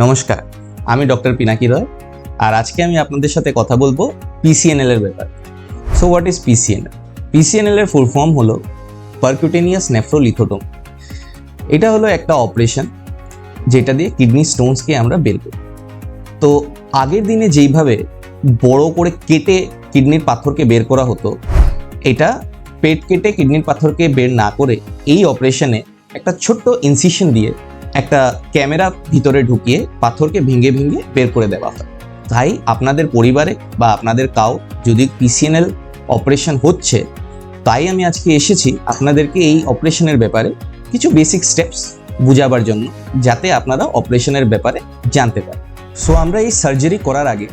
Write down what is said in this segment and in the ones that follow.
নমস্কার, আমি ডক্টর পিনাকি রয়। আর আজকে আমি আপনাদের সাথে কথা বলবো পিসিএনএল এর ব্যাপারে। So what is PCNL? PCNL এর ফুল ফর্ম হলো পারকিউটেনিয়াস নেফ্রোলিথোটমি। এটা হলো একটা অপারেশন যেটা দিয়ে কিডনি স্টোনসকে আমরা বের করি। তো আগের দিনে যেইভাবে বড় করে কেটে কিডনির পাথরকে বের করা হতো, এটা পেট কেটে কিডনির পাথরকে বের না করে এই অপারেশনে একটা ছোট্ট ইনসিশন দিয়ে একটা ক্যামেরা ভিতরে ঢুকিয়ে পাথরকে ভেঙে ভেঙে বের করে দেওয়া হয়। তাই আপনাদের পরিবারে বা আপনাদের কাউ যদি পিসিএনএল অপারেশন হচ্ছে, তাই আমি আজকে এসেছি আপনাদেরকে এই অপারেশনের ব্যাপারে কিছু বেসিক স্টেপস বুঝাবার জন্য, যাতে আপনারা অপারেশনের ব্যাপারে জানতে পারেন। সো আমরা এই সার্জারি করার আগে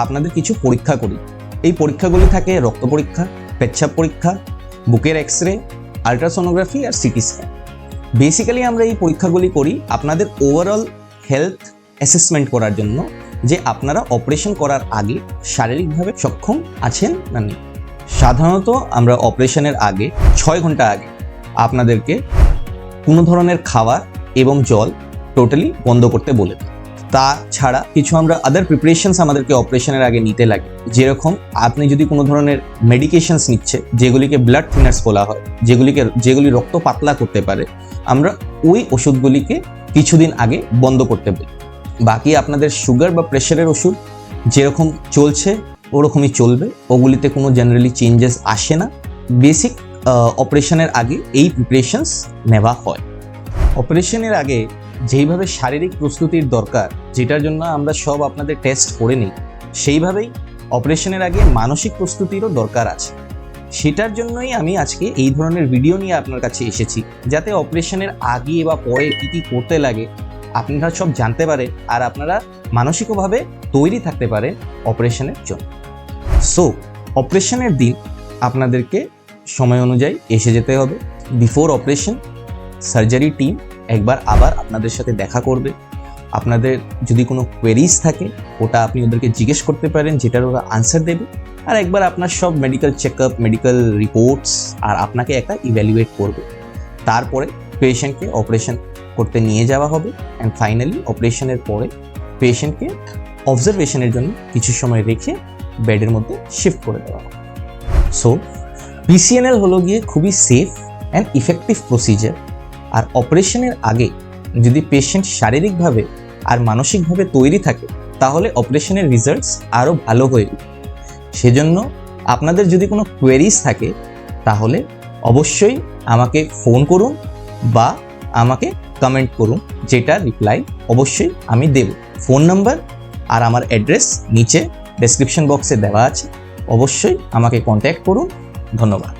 আপনাদের কিছু পরীক্ষা করি। এই পরীক্ষাগুলি থাকে রক্ত পরীক্ষা, পেচ্ছাপ পরীক্ষা, বুকের এক্সরে, আলট্রাসোনোগ্রাফি আর সিটি স্ক্যান। বেসিক্যালি আমরা এই পরীক্ষাগুলি করি আপনাদের ওভারঅল হেলথ অ্যাসেসমেন্ট করার জন্য, যে আপনারা অপারেশন করার আগে শারীরিকভাবে সক্ষম আছেন না নেই। সাধারণত আমরা অপারেশনের আগে 6 ঘন্টা আগে আপনাদেরকে কোনো ধরনের খাবার এবং জল টোটালি বন্ধ করতে বলে দিই। তাছাড়া কিছু আমরা আদার প্রিপারেশনস আমাদেরকে অপারেশনের আগে নিতে লাগে। যেরকম আপনি যদি কোনো ধরনের মেডিকেশনস নিচ্ছে, যেগুলিকে ব্লাড থিনার্স বলা হয়, যেগুলি রক্ত পাতলা করতে পারে, আমরা ওই ওষুধগুলিকে কিছুদিন আগে বন্ধ করতে বলি। বাকি আপনাদের সুগার বা প্রেশারের ওষুধ যেরকম চলছে ওরকমই চলবে, ওগুলিতে কোনো জেনারেলি চেঞ্জেস আসে না। বেসিক অপারেশনের আগে এই প্রিপারেশনস নেওয়া হয়। অপারেশনের আগে যেইভাবে শারীরিক প্রস্তুতির দরকার, যেটার জন্য আমরা সব আপনাদের টেস্ট করে নিই, সেইভাবেই অপারেশনের আগে মানসিক প্রস্তুতিরও দরকার আছে। সেটার জন্যই আমি আজকে এই ধরনের ভিডিও নিয়ে আপনার কাছে এসেছি, যাতে অপারেশনের আগে বা পরে কী কী করতে লাগে আপনারা সব জানতে পারে আর আপনারা মানসিকভাবে তৈরি থাকতে পারে অপারেশনের জন্য। সো অপারেশনের দিন আপনাদেরকে সময় অনুযায়ী এসে যেতে হবে। বিফোর অপারেশন সার্জারি টিম একবার আবার আপনাদের সাথে দেখা করবে। আপনাদের যদি কোনো কোয়েরিজ থাকে ওটা আপনি ওদেরকে জিজ্ঞেস করতে পারেন, যেটার ওরা আনসার দেবে। আর একবার আপনার সব মেডিকেল চেকআপ, মেডিকেল রিপোর্টস আর আপনাকে একটা ইভ্যালুয়েট করবে। তারপরে পেশেন্টকে অপারেশন করতে নিয়ে যাওয়া হবে। অ্যান্ড ফাইনালি অপারেশনের পরে পেশেন্টকে অবজারভেশনের জন্য কিছু সময় রেখে বেডের মধ্যে শিফট করে দেওয়া হবে। সো পিসিএনএল হলো গিয়ে খুবই সেফ অ্যান্ড ইফেক্টিভ প্রসিজার। আর অপারেশনের আগে যদি পেশেন্ট শারীরিকভাবে আর মানসিকভাবে তৈরি থাকে, তাহলে অপারেশনের রেজাল্টস আরও ভালো হয়ে উঠবে। সেজন্য আপনাদের যদি কোনো কোয়েরিজ থাকে তাহলে অবশ্যই আমাকে ফোন করুন বা আমাকে কমেন্ট করুন, যেটা রিপ্লাই অবশ্যই আমি দেব। ফোন নাম্বার আর আমার অ্যাড্রেস নিচে ডেসক্রিপশন বক্সে দেওয়া আছে, অবশ্যই আমাকে কন্ট্যাক্ট করুন। ধন্যবাদ।